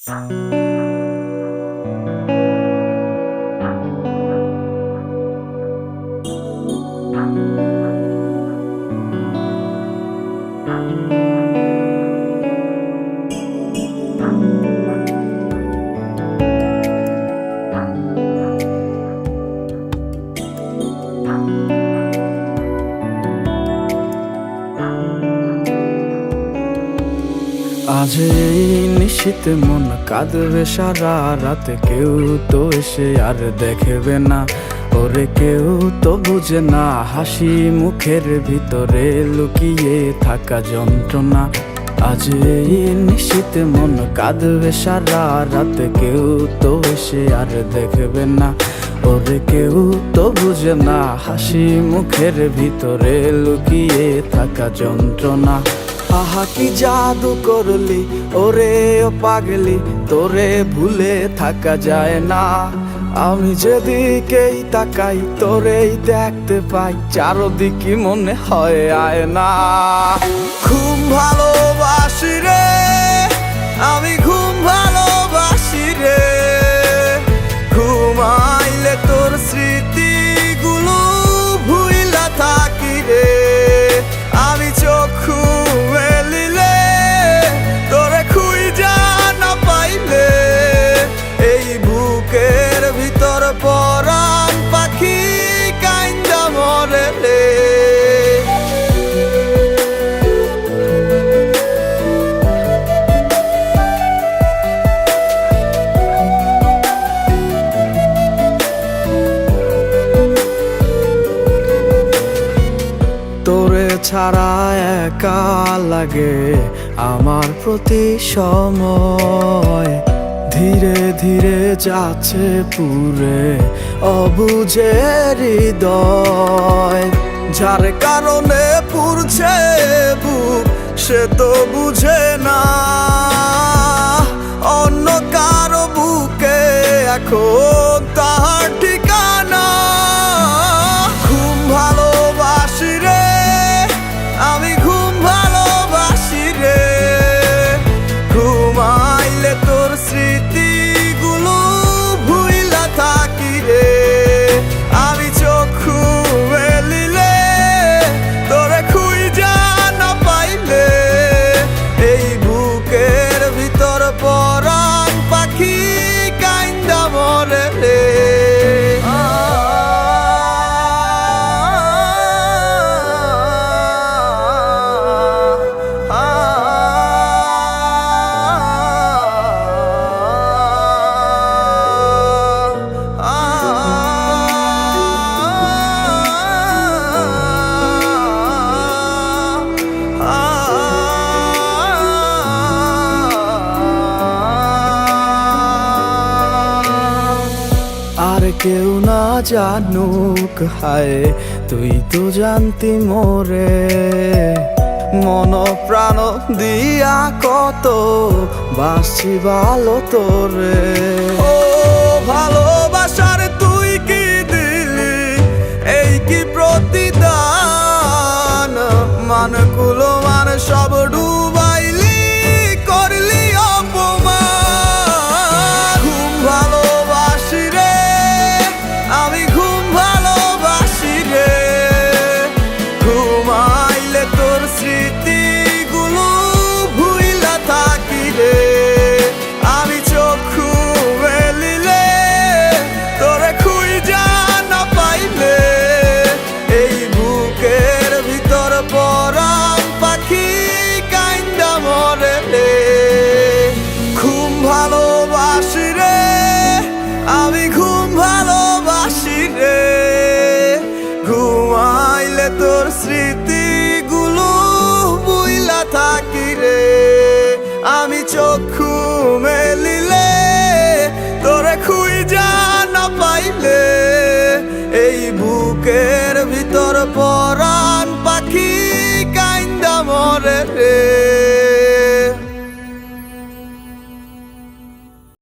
আজ এই নিশীথে মন কাঁদবে সারা রাত, কেউ তো এসে আর দেখবে না, ওরে কেউ তো বুঝে না হাসি মুখের ভিতরে লুকিয়ে থাকা যন্ত্রণা। আজ এই নিশীথে মন কাঁদবে সারা রাত, কেউ তো এসে আর দেখবে না, ওরে কেউ তো বুঝে না হাসি মুখের ভিতরে লুকিয়ে থাকা যন্ত্রণা। আহা কি জাদু করলি ওরে ও পাগলি, তোরে ভুলে থাকা যায় না। আমি যেদিকেই তাকাই তোরেই দেখতে পাই, চারদিকে মনে হয় আয়না। ঘুম ভালোবাসি রে আমি, ঘুম ভালোবাসি রে, ঘুমাইলে তোর স্মৃতিগুলো ভুইলা থাকি রে। আমি চক্ষু মেলিলে তোরে খুঁজা না পাইলে, এই বুকের ভিতর পরাণ পাখি কাইন্দা মরে রে। তোরে ছাড়া একা লাগে আমার প্রতি সময়, ধীরে ধীরে যাচ্ছে পুরে অবুঝে হৃদয়। যার কারণে পুরছে বুক সে তো বুঝে না, অন্য কারো বুকে এখন তাহার ঠিকানা। ঘুম ভালোবাসি রে আমি, ঘুম ভালোবাসি রে, ঘুমাইলে তোর স্মৃতিগুলো ভুইলা থাকি রে। আমি চক্ষু মেলিলে তোরে খুঁজা না পাইলে, এই বুকের ভিতর পরাণ পাখি কাইন্দা মরে রে। আর কেউ না জানুক হায়, তুই তো জানতি মোরে, মন প্রাণ দিয়া কত বাসছি ভালো তোরে। ও ভালোবাসার তুই কি দিলি এই কি প্রতিদান, মানগুলো মান সব ডুবাইলি করলি অপমান। ঘুম ভালোবাসি রে আমি, ঘুম ভালোবাসি রে, ঘুমাইলে তোর স্মৃতিগুলো ভুইলা থাকি রে। আমি চক্ষু মেলিলে তোরে খুঁজা না পাইলে, এই বুকের ভিতর পরাণ পাখি কাইন্দা মরে রে। ঘুম ভালোবাসি রে আমি, ঘুম ভালোবাসি রে, ঘুমাইলে তোর স্মৃতিগুলো ভুইলা থাকি রে। আমি চক্ষু মেলিলে তোরে খুঁজা না পাইলে, এই বুকের